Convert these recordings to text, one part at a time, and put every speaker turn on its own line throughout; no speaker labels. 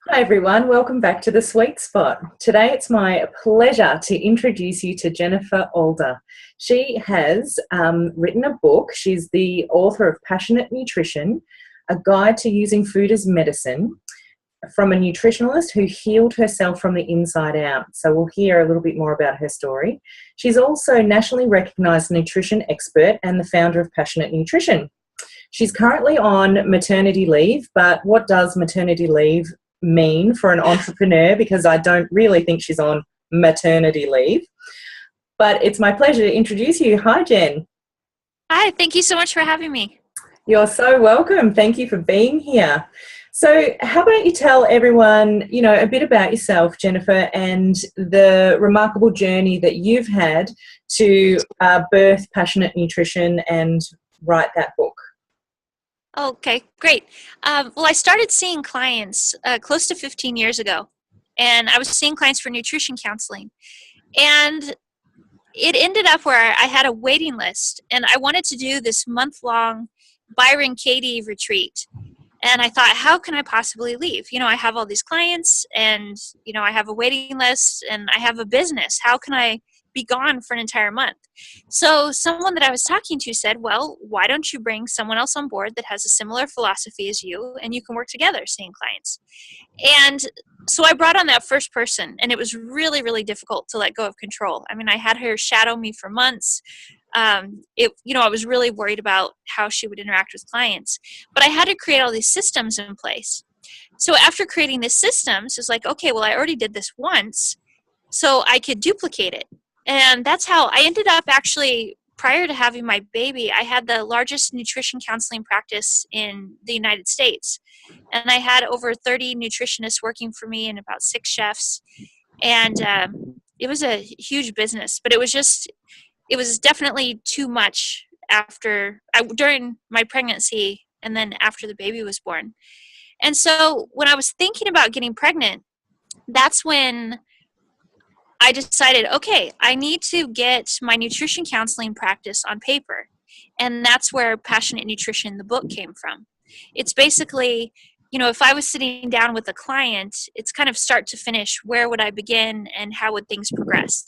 Hi everyone, welcome back to The Sweet Spot. Today it's my pleasure to introduce you to Jennifer Adler. She has written a book. She's the author of Passionate Nutrition, a guide to using food as medicine, from a nutritionalist who healed herself from the inside out. So we'll hear a little bit more about her story. She's also a nationally recognised nutrition expert and the founder of Passionate Nutrition. She's currently on maternity leave, but what does maternity leave mean for an entrepreneur? Because I don't really think she's on maternity leave. But it's my pleasure to introduce you. Hi, Jen.
Hi, thank you so much for having me.
You're so welcome. Thank you for being here. So how about you tell everyone, a bit about yourself, Jennifer, and the remarkable journey that you've had to birth Passionate Nutrition and write that book.
Okay, great. Well, I started seeing clients close to 15 years ago, and I was seeing clients for nutrition counseling. And it ended up where I had a waiting list, and I wanted to do this month-long Byron Katie retreat. And I thought, how can I possibly leave? I have all these clients, and, I have a waiting list, and I have a business. How can I be gone for an entire month? So someone that I was talking to said, well, why don't you bring someone else on board that has a similar philosophy as you, and you can work together seeing clients. And so I brought on that first person, and it was really, really difficult to let go of control. I mean, I had her shadow me for months. I was really worried about how she would interact with clients, but I had to create all these systems in place. So after creating these systems, it's like, okay, well, I already did this once, so I could duplicate it. And that's how I ended up actually, prior to having my baby, I had the largest nutrition counseling practice in the United States. And I had over 30 nutritionists working for me and about 6 chefs. And it was a huge business, but it was definitely too much during my pregnancy and then after the baby was born. And so when I was thinking about getting pregnant, that's when I decided, okay, I need to get my nutrition counseling practice on paper. And that's where Passionate Nutrition, the book, came from. It's basically, if I was sitting down with a client, it's kind of start to finish, where would I begin and how would things progress?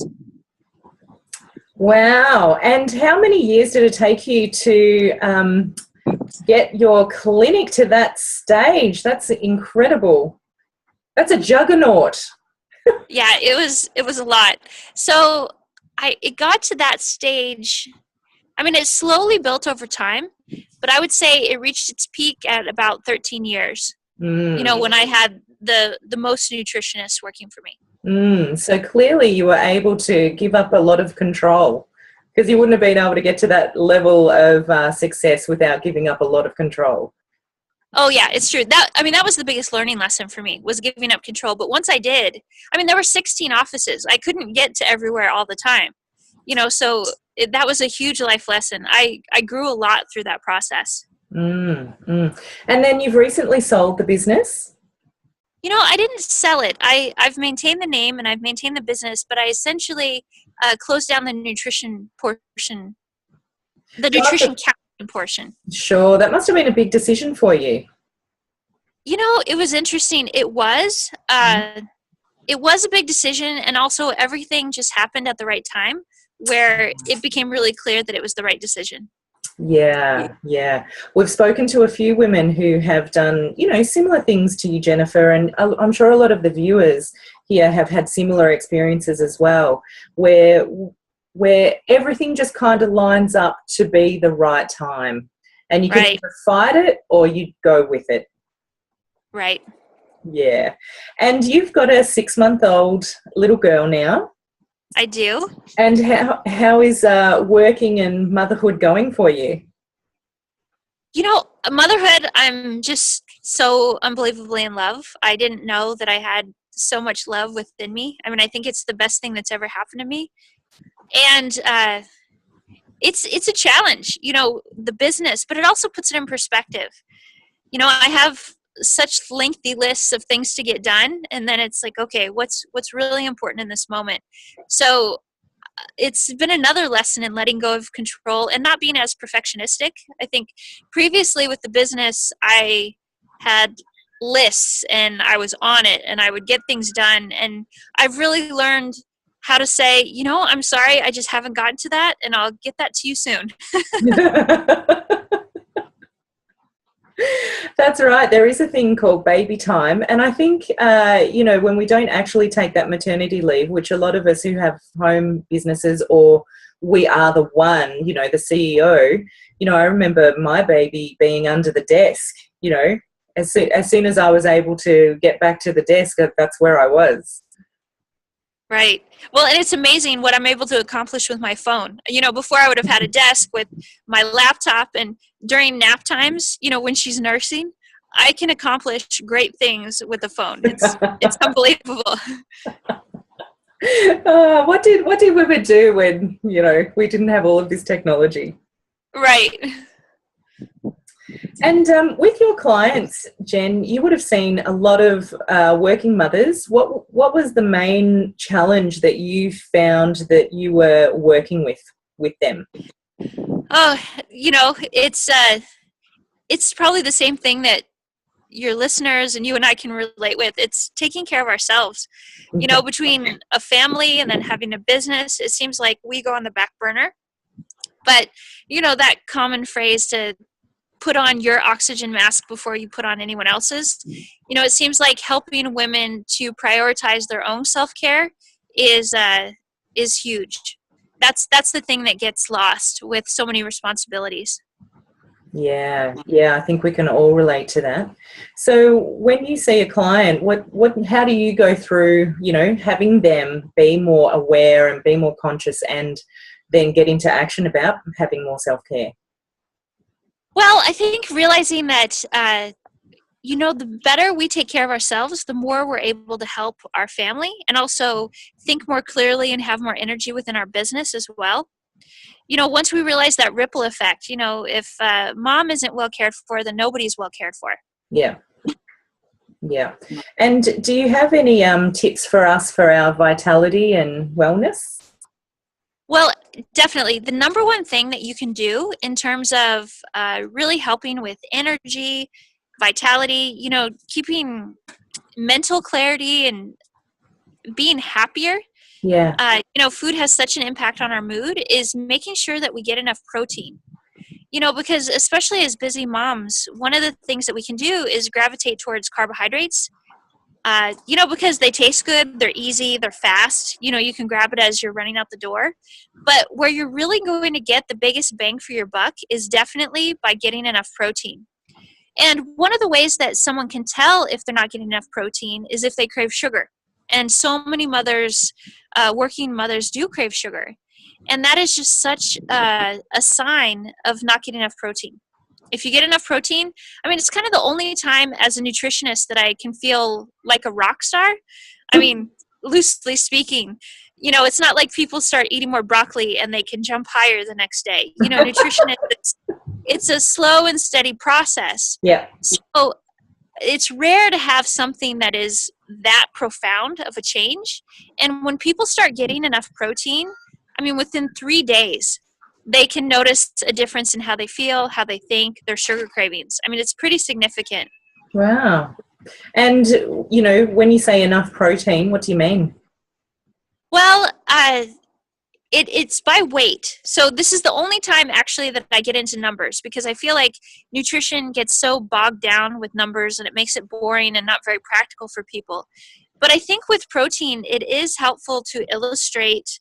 Wow. And how many years did it take you to get your clinic to that stage? That's incredible. That's a juggernaut.
Yeah, it was a lot. So it got to that stage. I mean, it slowly built over time, but I would say it reached its peak at about 13 years. When I had the most nutritionists working for me.
So clearly you were able to give up a lot of control, because you wouldn't have been able to get to that level of success without giving up a lot of control.
Oh yeah, it's true. That was the biggest learning lesson for me, was giving up control. But once I did, there were 16 offices. I couldn't get to everywhere all the time. So that was a huge life lesson. I grew a lot through that process.
And then you've recently sold the business?
I didn't sell it. I've maintained the name and I've maintained the business, but I essentially closed down the nutrition portion, the nutrition counseling portion.
Sure, that must have been a big decision for you.
It was interesting. It was a big decision, and also everything just happened at the right time, where it became really clear that it was the right decision.
Yeah. We've spoken to a few women who have done, similar things to you, Jennifer, and I'm sure a lot of the viewers here have had similar experiences as well, where everything just kind of lines up to be the right time, and you can either fight it or you go with it.
Right.
Yeah. And you've got a 6-month-old little girl now.
I do.
And how is working and motherhood going for you?
Motherhood, I'm just so unbelievably in love. I didn't know that I had so much love within me. I think it's the best thing that's ever happened to me. And it's a challenge, the business, but it also puts it in perspective. I have such lengthy lists of things to get done, and then it's like, okay, what's really important in this moment? So it's been another lesson in letting go of control and not being as perfectionistic. I think previously with the business, I had lists and I was on it and I would get things done. And I've really learned how to say, I'm sorry, I just haven't gotten to that, and I'll get that to you soon.
That's right. There is a thing called baby time. And I think, when we don't actually take that maternity leave, which a lot of us who have home businesses, or we are the one, the CEO, I remember my baby being under the desk, as soon as I was able to get back to the desk, that's where I was.
Right. Well, and it's amazing what I'm able to accomplish with my phone. Before I would have had a desk with my laptop, and during nap times, when she's nursing, I can accomplish great things with the phone. It's unbelievable.
What did women do when, we didn't have all of this technology?
Right.
And with your clients, Jen, you would have seen a lot of working mothers. What was the main challenge that you found that you were working with them?
Oh, it's probably the same thing that your listeners and you and I can relate with. It's taking care of ourselves. Between a family and then having a business, it seems like we go on the back burner. But, that common phrase to put on your oxygen mask before you put on anyone else's. It seems like helping women to prioritize their own self-care is huge. That's the thing that gets lost with so many responsibilities.
Yeah, I think we can all relate to that. So when you see a client, how do you go through, having them be more aware and be more conscious, and then get into action about having more self-care?
Well, I think realizing that, the better we take care of ourselves, the more we're able to help our family, and also think more clearly and have more energy within our business as well. Once we realize that ripple effect, if mom isn't well cared for, then nobody's well cared for.
Yeah. And do you have any tips for us for our vitality and wellness?
Well, definitely. The number one thing that you can do in terms of really helping with energy, vitality, keeping mental clarity and being happier.
Yeah.
Food has such an impact on our mood, is making sure that we get enough protein. Because especially as busy moms, one of the things that we can do is gravitate towards carbohydrates. Because they taste good, they're easy, they're fast. You can grab it as you're running out the door. But where you're really going to get the biggest bang for your buck is definitely by getting enough protein. And one of the ways that someone can tell if they're not getting enough protein is if they crave sugar. And so many mothers, working mothers, do crave sugar. And that is just such a sign of not getting enough protein. If you get enough protein, it's kind of the only time as a nutritionist that I can feel like a rock star. Loosely speaking, it's not like people start eating more broccoli and they can jump higher the next day. Nutrition it's a slow and steady process.
Yeah.
So it's rare to have something that is that profound of a change. And when people start getting enough protein, within 3 days, they can notice a difference in how they feel, how they think, their sugar cravings. it's pretty significant.
Wow. And, when you say enough protein, what do you mean?
Well, it's by weight. So this is the only time actually that I get into numbers, because I feel like nutrition gets so bogged down with numbers and it makes it boring and not very practical for people. But I think with protein, it is helpful to illustrate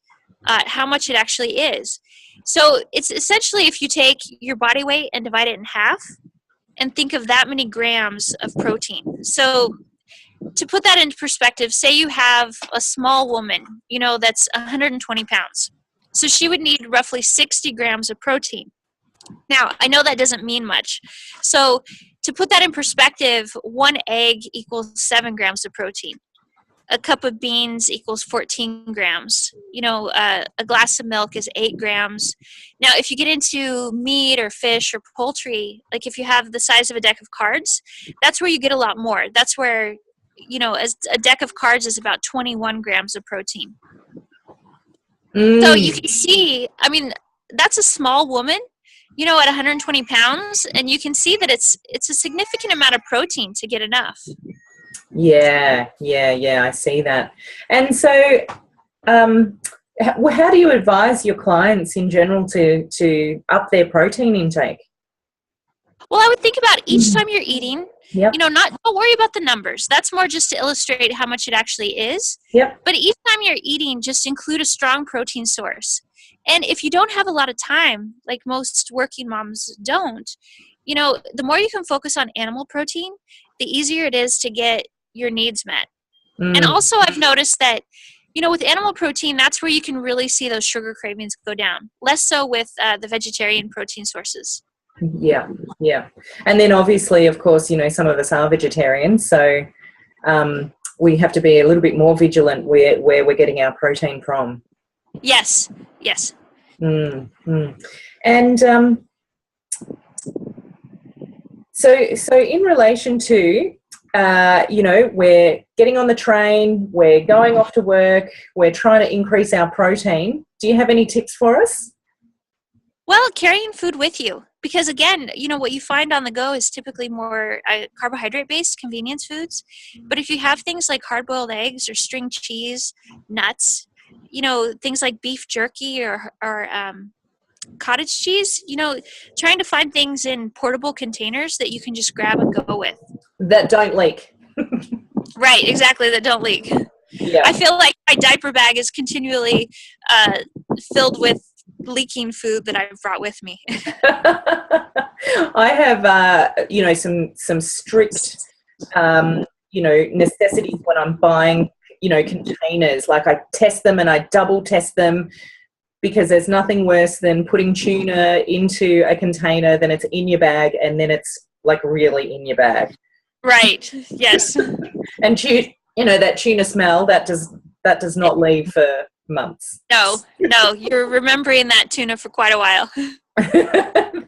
how much it actually is. So it's essentially if you take your body weight and divide it in half and think of that many grams of protein. So to put that into perspective, say you have a small woman, that's 120 pounds. So she would need roughly 60 grams of protein. Now, I know that doesn't mean much. So to put that in perspective, 1 egg equals 7 grams of protein. A cup of beans equals 14 grams. A glass of milk is 8 grams. Now, if you get into meat or fish or poultry, like if you have the size of a deck of cards, that's where you get a lot more. That's where, as a deck of cards is about 21 grams of protein. So you can see, that's a small woman, at 120 pounds, and you can see that it's a significant amount of protein to get enough.
Yeah, I see that. And so, how do you advise your clients in general to up their protein intake?
Well, I would think about each time you're eating,
Yep.
don't worry about the numbers. That's more just to illustrate how much it actually is.
Yep.
But each time you're eating, just include a strong protein source. And if you don't have a lot of time, like most working moms don't, the more you can focus on animal protein, the easier it is to get your needs met. And also I've noticed that, with animal protein, that's where you can really see those sugar cravings go down. Less so with the vegetarian protein sources.
Yeah. And then obviously, of course, some of us are vegetarians, so we have to be a little bit more vigilant where we're getting our protein from.
Yes.
And so in relation to, we're getting on the train, we're going off to work, we're trying to increase our protein. Do you have any tips for us?
Well, carrying food with you, because again, what you find on the go is typically more carbohydrate-based convenience foods. But if you have things like hard-boiled eggs or string cheese, nuts, things like beef jerky or cottage cheese, trying to find things in portable containers that you can just grab and go with.
That don't leak.
Right, exactly, that don't leak.
Yeah.
I feel like my diaper bag is continually filled with leaking food that I've brought with me.
I have, some strict, necessities when I'm buying, containers. Like I test them and I double test them, because there's nothing worse than putting tuna into a container, then it's in your bag, and then it's like really in your bag.
Right. Yes.
And that tuna smell that does not leave for months.
No, you're remembering that tuna for quite a while.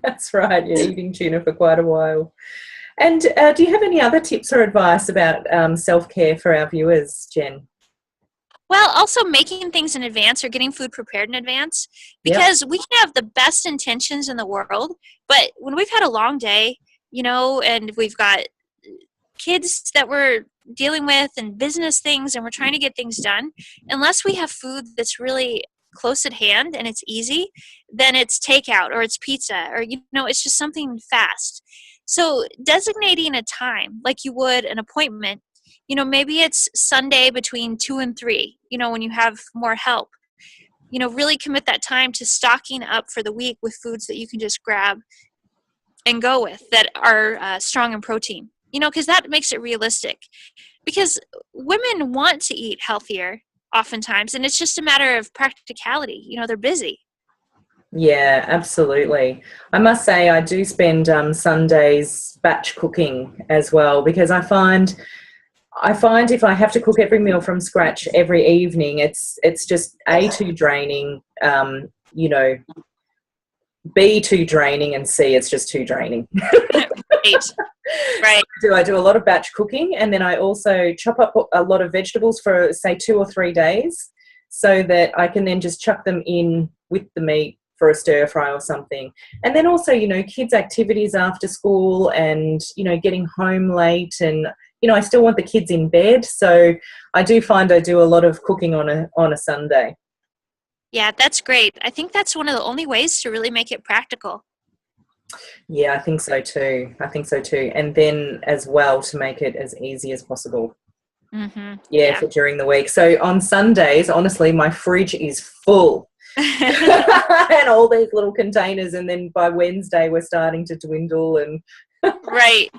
That's right. You're eating tuna for quite a while. And do you have any other tips or advice about self-care for our viewers, Jen?
Well, also making things in advance or getting food prepared in advance, because we can have the best intentions in the world, but when we've had a long day, and we've got kids that we're dealing with and business things, and we're trying to get things done, unless we have food that's really close at hand and it's easy, then it's takeout or it's pizza or, it's just something fast. So designating a time like you would an appointment, maybe it's Sunday between 2 and 3, when you have more help, really commit that time to stocking up for the week with foods that you can just grab and go with that are strong in protein, because that makes it realistic. Because women want to eat healthier oftentimes, and it's just a matter of practicality. They're busy.
Yeah, absolutely. I must say I do spend Sundays batch cooking as well, because I find if I have to cook every meal from scratch every evening, it's just too draining, B, too draining, and C, it's just too draining.
Right.
I do a lot of batch cooking, and then I also chop up a lot of vegetables for, say, 2 or 3 days, so that I can then just chuck them in with the meat for a stir fry or something. And then also, kids' activities after school and, getting home late, and, I still want the kids in bed. So I do find I do a lot of cooking on a Sunday.
Yeah, that's great. I think that's one of the only ways to really make it practical.
Yeah, I think so too. And then as well to make it as easy as possible.
Mm-hmm.
Yeah, for during the week. So on Sundays, honestly, my fridge is full. And all these little containers, and then by Wednesday we're starting to dwindle. And
Right.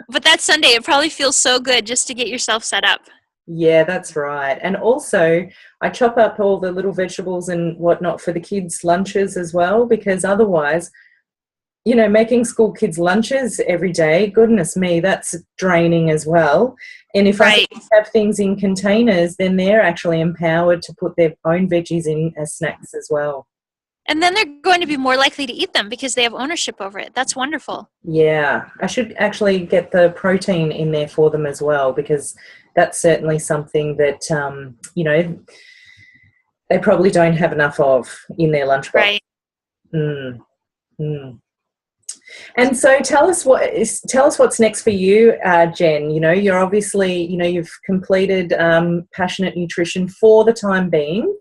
But that Sunday, it probably feels so good just to get yourself set up.
Yeah, that's right. And also I chop up all the little vegetables and whatnot for the kids' lunches as well, because otherwise, making school kids' lunches every day, goodness me, that's draining as well. And if I have things in containers, then they're actually empowered to put their own veggies in as snacks as well.
And then they're going to be more likely to eat them because they have ownership over it. That's wonderful.
Yeah, I should actually get the protein in there for them as well, because that's certainly something that, they probably don't have enough of in their lunchbox.
Right.
And so tell us what's next for you, Jen. You know, you're obviously, you know, you've completed Passionate Nutrition for the time being,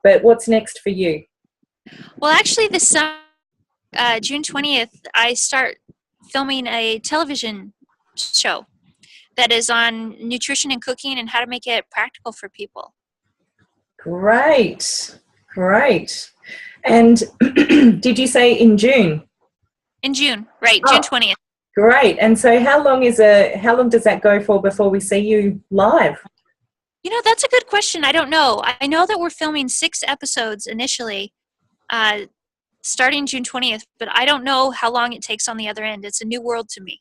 but what's next for you?
Well, actually, this summer, June 20th, I start filming a television show that is on nutrition and cooking and how to make it practical for people.
Great, great. And did you say in June?
In June, right,
Oh,
June 20th.
great. And so how long does that go for before we see you live?
You know, that's a good question. I don't know. I know that we're filming 6 episodes initially, starting June 20th, but I don't know how long it takes on the other end. It's a new world to me.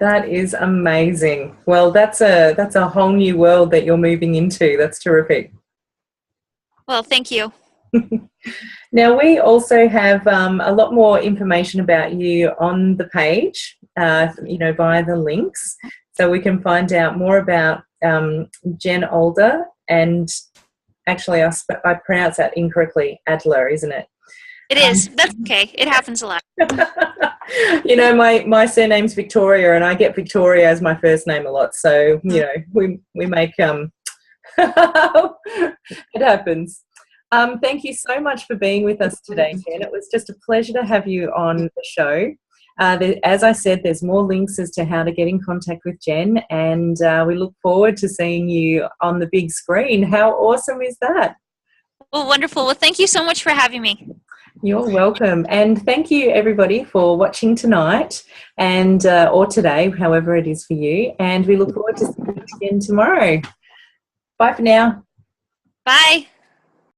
That is amazing. Well, that's a whole new world that you're moving into. That's terrific.
Well, thank you.
Now, we also have a lot more information about you on the page, you know, via the links. So we can find out more about Jen Alder, and actually I pronounced that incorrectly, Adler, isn't it?
It is. That's okay. It happens a lot.
You know, my surname's Victoria, and I get Victoria as my first name a lot. So, you know, we make it happens. Thank you so much for being with us today, Jen. It was just a pleasure to have you on the show. As I said, there's more links as to how to get in contact with Jen, and we look forward to seeing you on the big screen. How awesome is that?
Well, wonderful. Well, thank you so much for having me.
You're welcome. And thank you, everybody, for watching tonight and or today, however it is for you. And we look forward to seeing you again tomorrow. Bye for now.
Bye.